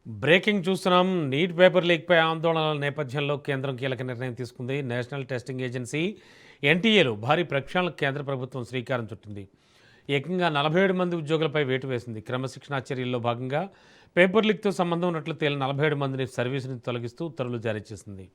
Breaking చూస్తున్నాం. Neat paper లీక్పై ఆందోళనల నేపథ్యంలో కేంద్రం కీలక నిర్ణయం తీసుకుంది. నేషనల్ టెస్టింగ్ ఏజెన్సీ ఎన్టీఏలో భారీ ప్రక్షాళనకు కేంద్ర ప్రభుత్వం శ్రీకారం చుట్టింది. ఏకంగా 47 మంది ఉద్యోగులపై వేటు వేసింది. క్రమశిక్షణా చర్యల్లో భాగంగా పేపర్ లీక్తో సంబంధం ఉన్నట్లు తేలిన 47 మందిని సర్వీసు నుంచి తొలగిస్తూ ఉత్తర్వులు జారీ చేసింది.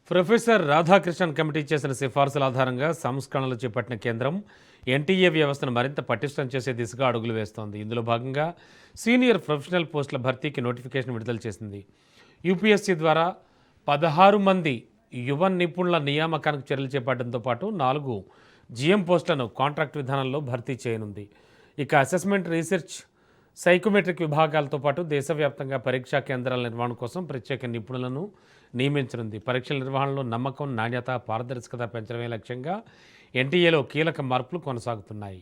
ప్రొఫెసర్ రాధాకృష్ణన్ కమిటీ చేసిన సిఫార్సుల ఆధారంగా సంస్కరణలు చేపట్టిన కేంద్రం ఎన్టీఏ వ్యవస్థను మరింత పటిష్టం చేసే దిశగా అడుగులు వేస్తోంది. ఇందులో భాగంగా సీనియర్ ప్రొఫెషనల్ పోస్టుల భర్తీకి నోటిఫికేషన్ విడుదల చేసింది. యూపీఎస్సీ ద్వారా 16 మంది యువ నిపుణుల నియామకానికి చర్యలు చేపట్టడంతో పాటు 4 జీఎం పోస్టులను కాంట్రాక్ట్ విధానంలో భర్తీ చేయనుంది. ఇక అసెస్మెంట్, రీసెర్చ్, సైకోమెట్రిక్ విభాగాలతో పాటు దేశవ్యాప్తంగా పరీక్షా కేంద్రాల నిర్వహణ కోసం ప్రత్యేక నిపుణులను నియమించనుంది. పరీక్షల నిర్వహణలో నమ్మకం, నాణ్యత, పారదర్శకత పెంచడమే లక్ష్యంగా ఎన్టీఏలో కీలక మార్పులు కొనసాగుతున్నాయి.